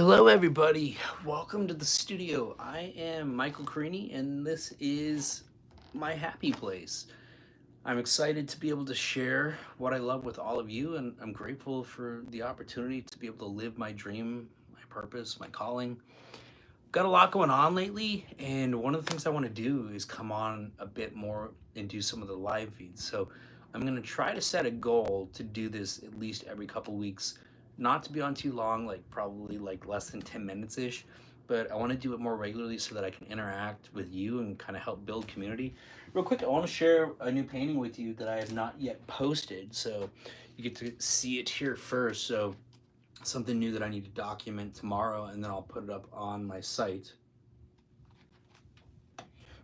Hello, everybody. Welcome to the studio. I am Michael Carini, and this is my happy place. I'm excited to be able to share what I love with all of you, and I'm grateful for the opportunity to be able to live my dream, my purpose, my calling. Got a lot going on lately, and one of the things I want to do is come on a bit more and do some of the live feeds. So I'm going to try to set a goal to do this at least every couple weeks, not to be on too long, like probably like less than 10 minutes ish, but I want to do it more regularly so that I can interact with you and kind of help build community. Real quick, I want to share a new painting with you that I have not yet posted, so you get to see it here first. So something new that I need to document tomorrow, and then I'll put it up on my site.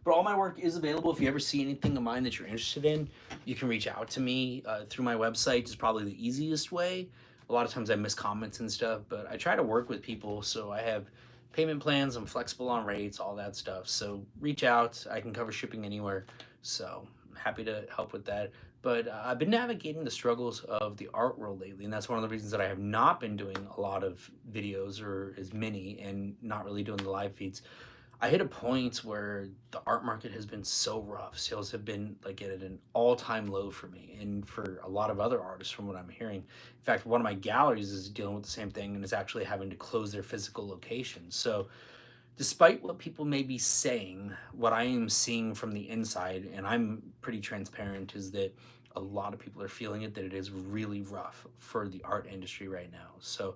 But all my work is available. If you ever see anything of mine that you're interested in, you can reach out to me through my website. Is probably the easiest way. A lot of times I miss comments and stuff, but I try to work with people, so I have payment plans. I'm flexible on rates, all that stuff. So reach out. I can cover shipping anywhere. So I'm happy to help with that. But I've been navigating the struggles of the art world lately, and that's one of the reasons that I have not been doing a lot of videos or as many, and not really doing the live feeds. I hit a point where the art market has been so rough. Sales have been like at an all-time low for me and for a lot of other artists from what I'm hearing. In fact, one of my galleries is dealing with the same thing and is actually having to close their physical locations. So, despite what people may be saying, what I am seeing from the inside, and I'm pretty transparent, is that a lot of people are feeling it, that it is really rough for the art industry right now. So,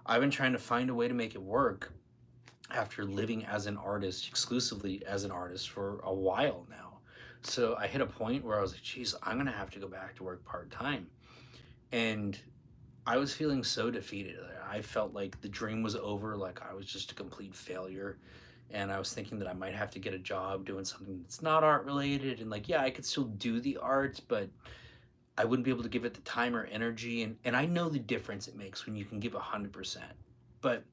I've been trying to find a way to make it work after living as an artist, exclusively as an artist, for a while now. So I hit a point where I was like, geez, I'm going to have to go back to work part time. And I was feeling so defeated. I felt like the dream was over, like I was just a complete failure. And I was thinking that I might have to get a job doing something that's not art related. And like, yeah, I could still do the art, but I wouldn't be able to give it the time or energy. And I know the difference it makes when you can give 100%. But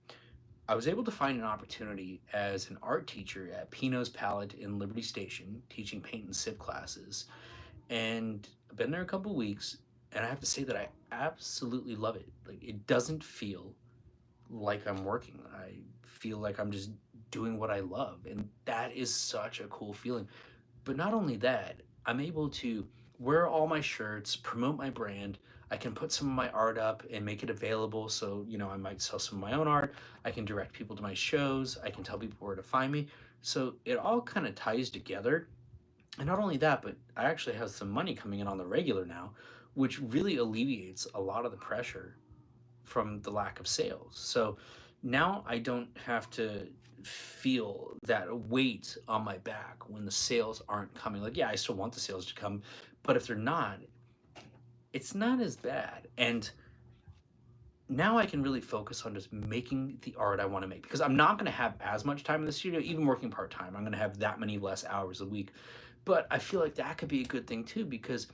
I was able to find an opportunity as an art teacher at Pino's Palette in Liberty Station, teaching paint and sip classes. And I've been there a couple weeks, and I have to say that I absolutely love it. Like, it doesn't feel like I'm working. I feel like I'm just doing what I love, and that is such a cool feeling. But not only that, I'm able to wear all my shirts, promote my brand. I can put some of my art up and make it available. So, I might sell some of my own art. I can direct people to my shows. I can tell people where to find me. So it all kind of ties together. And not only that, but I actually have some money coming in on the regular now, which really alleviates a lot of the pressure from the lack of sales. So now I don't have to feel that weight on my back when the sales aren't coming. Like, yeah, I still want the sales to come, but if they're not, it's not as bad. And now I can really focus on just making the art I want to make, because I'm not going to have as much time in the studio, even working part time. I'm going to have that many less hours a week. But I feel like that could be a good thing too, because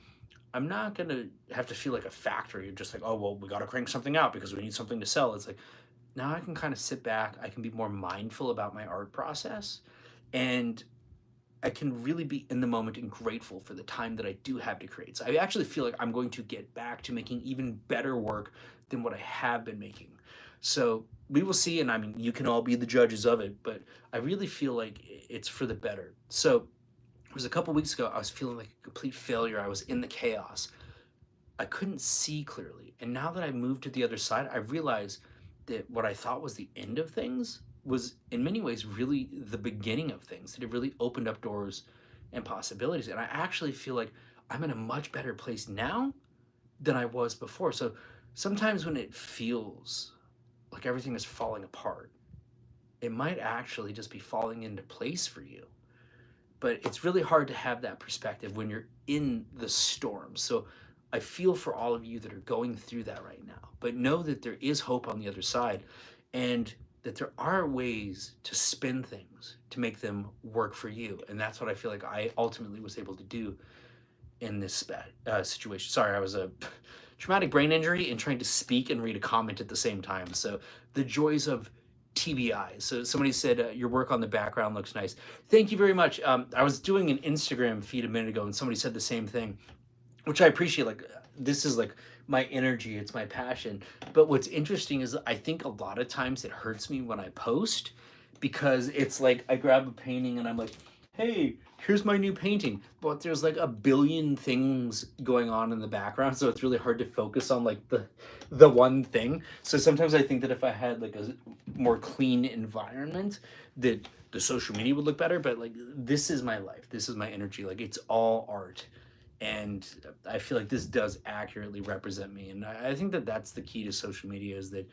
I'm not going to have to feel like a factory, just like, oh, well, we got to crank something out because we need something to sell. It's like, now I can kind of sit back. I can be more mindful about my art process, and I can really be in the moment and grateful for the time that I do have to create. So I actually feel like I'm going to get back to making even better work than what I have been making. So we will see. And I mean, you can all be the judges of it, but I really feel like it's for the better. So it was a couple weeks ago, I was feeling like a complete failure. I was in the chaos. I couldn't see clearly. And now that I moved to the other side, I realized that what I thought was the end of things was in many ways really the beginning of things, that it really opened up doors and possibilities. And I actually feel like I'm in a much better place now than I was before. So sometimes when it feels like everything is falling apart, it might actually just be falling into place for you. But it's really hard to have that perspective when you're in the storm. So I feel for all of you that are going through that right now, but know that there is hope on the other side, and that there are ways to spin things to make them work for you. And that's what I feel like I ultimately was able to do in this situation. Sorry, I was a traumatic brain injury and trying to speak and read a comment at the same time. So the joys of TBI. So somebody said your work on the background looks nice. Thank you very much. I was doing an Instagram feed a minute ago, and somebody said the same thing, which I appreciate. Like, this is like my energy, it's my passion. But what's interesting is I think a lot of times it hurts me when I post, because it's like I grab a painting and I'm like, hey, here's my new painting. But there's like a billion things going on in the background, so it's really hard to focus on like the one thing. So sometimes I think that if I had like a more clean environment, that the social media would look better. But like, this is my life, this is my energy, like it's all art. And I feel like this does accurately represent me. And I think that that's the key to social media, is that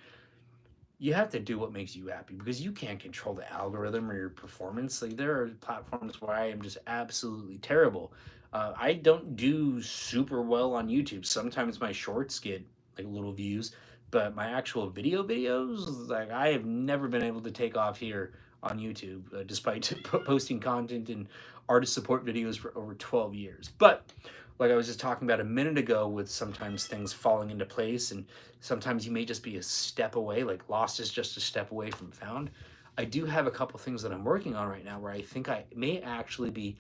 you have to do what makes you happy, because you can't control the algorithm or your performance. Like, there are platforms where I am just absolutely terrible. I don't do super well on YouTube. Sometimes my shorts get like little views, but my actual videos, like, I have never been able to take off here on YouTube, despite posting content and artist support videos for over 12 years. But like I was just talking about a minute ago, with sometimes things falling into place, and sometimes you may just be a step away, like lost is just a step away from found. I do have a couple things that I'm working on right now where I think I may actually be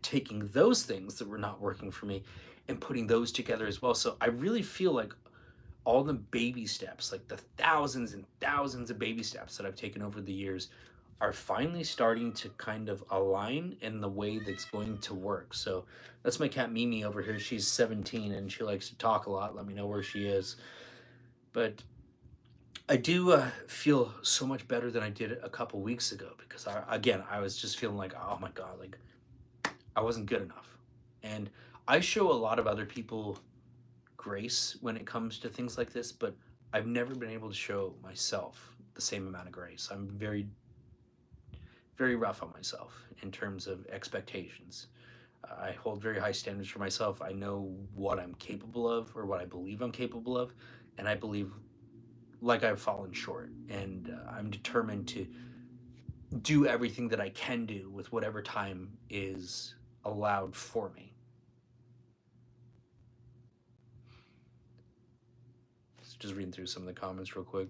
taking those things that were not working for me and putting those together as well. So I really feel like all the baby steps, like the thousands and thousands of baby steps that I've taken over the years, are finally starting to kind of align in the way that's going to work. So that's my cat Mimi over here. She's 17 and she likes to talk a lot. Let me know where she is. But I do feel so much better than I did a couple weeks ago, because I was just feeling like, oh my God, like I wasn't good enough. And I show a lot of other people grace when it comes to things like this, but I've never been able to show myself the same amount of grace. I'm very, very rough on myself in terms of expectations. I hold very high standards for myself. I know what I'm capable of, or what I believe I'm capable of, and I believe like I've fallen short. And I'm determined to do everything that I can do with whatever time is allowed for me. Just reading through some of the comments real quick.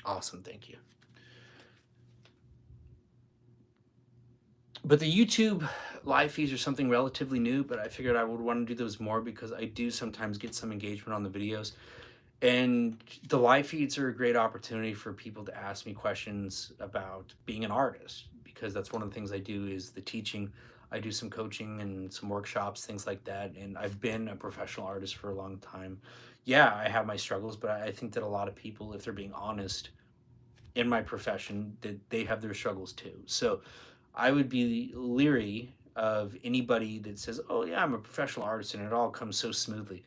Awesome, thank you. But the YouTube live feeds are something relatively new, but I figured I would want to do those more, because I do sometimes get some engagement on the videos. And the live feeds are a great opportunity for people to ask me questions about being an artist, because that's one of the things I do, is the teaching. I do some coaching and some workshops, things like that. And I've been a professional artist for a long time. Yeah, I have my struggles, but I think that a lot of people, if they're being honest in my profession, that they have their struggles too. So I would be leery of anybody that says, oh yeah, I'm a professional artist and it all comes so smoothly.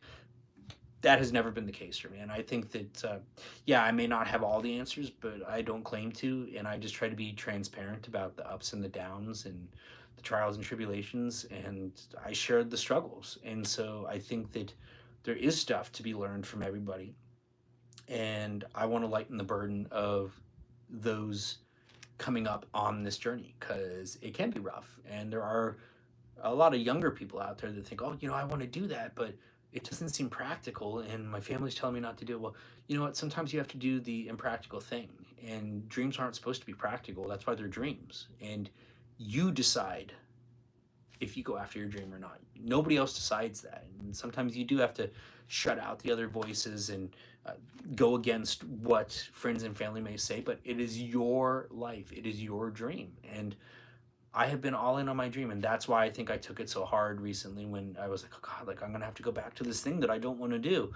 That has never been the case for me. And I think that, yeah, I may not have all the answers, but I don't claim to. And I just try to be transparent about the ups and the downs and the trials and tribulations. And I shared the struggles. And so I think that there is stuff to be learned from everybody. And I want to lighten the burden of those coming up on this journey, because it can be rough. And there are a lot of younger people out there that think, oh, I want to do that, but it doesn't seem practical, and my family's telling me not to do it. Well, you know what? Sometimes you have to do the impractical thing, and dreams aren't supposed to be practical. That's why they're dreams. And you decide if you go after your dream or not. Nobody else decides that. And sometimes you do have to shut out the other voices and go against what friends and family may say, but it is your life. It is your dream. And I have been all in on my dream, and that's why I think I took it so hard recently, when I was like, oh God, like I'm gonna have to go back to this thing that I don't want to do.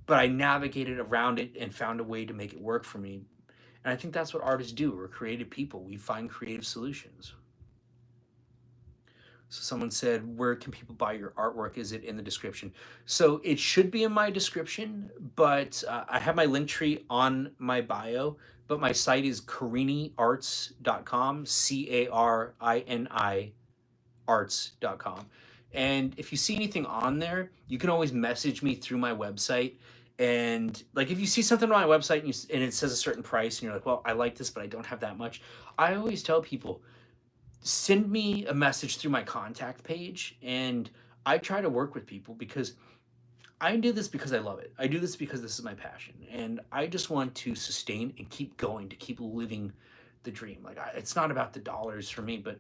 But I navigated around it and found a way to make it work for me. And I think that's what artists do. We're creative people. We find creative solutions. So someone said, where can people buy your artwork? Is it in the description? So it should be in my description, but I have my link tree on my bio, but my site is cariniarts.com, Carini arts.com. And if you see anything on there, you can always message me through my website. And like, if you see something on my website and it says a certain price and you're like, well, I like this, but I don't have that much, I always tell people, send me a message through my contact page. And I try to work with people, because I do this because I love it. I do this because this is my passion. And I just want to sustain and keep going, to keep living the dream. Like, it's not about the dollars for me, but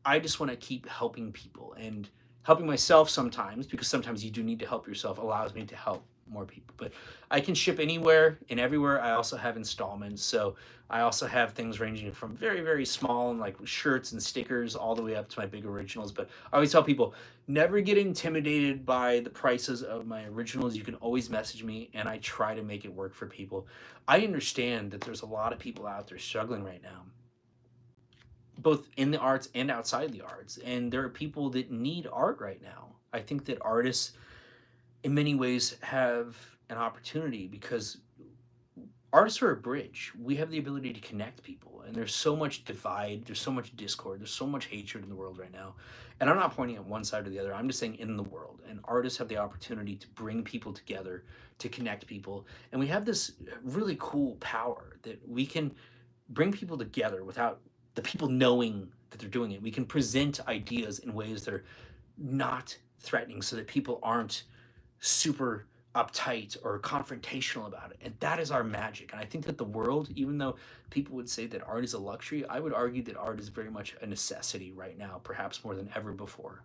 I just want to keep helping people, and helping myself sometimes, because sometimes you do need to help yourself, allows me to help more people. But I can ship anywhere and everywhere. I also have installments. So I also have things ranging from very, very small and like shirts and stickers all the way up to my big originals. But I always tell people, never get intimidated by the prices of my originals. You can always message me and I try to make it work for people. I understand that there's a lot of people out there struggling right now, both in the arts and outside the arts. And there are people that need art right now. I think that artists, in many ways, have an opportunity because artists are a bridge. We have the ability to connect people, and there's so much divide, there's so much discord, there's so much hatred in the world right now. And I'm not pointing at one side or the other. I'm just saying in the world. And artists have the opportunity to bring people together, to connect people. And we have this really cool power that we can bring people together without the people knowing that they're doing it. We can present ideas in ways that are not threatening so that people aren't super uptight or confrontational about it. And that is our magic. And I think that the world, even though people would say that art is a luxury, I would argue that art is very much a necessity right now, perhaps more than ever before.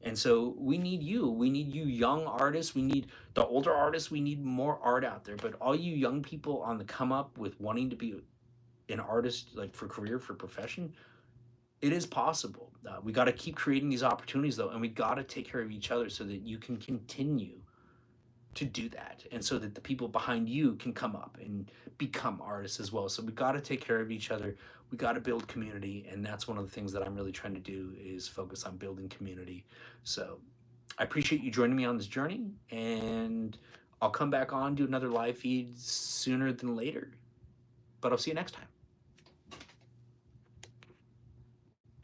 And so we need you. We need you young artists. We need the older artists. We need more art out there. But all you young people on the come up with wanting to be an artist, like for career, for profession, it is possible. We got to keep creating these opportunities though, and we got to take care of each other so that you can continue to do that, and so that the people behind you can come up and become artists as well. So we got to take care of each other. We got to build community, and that's one of the things that I'm really trying to do, is focus on building community. So I appreciate you joining me on this journey, and I'll come back on, do another live feed sooner than later, but I'll see you next time.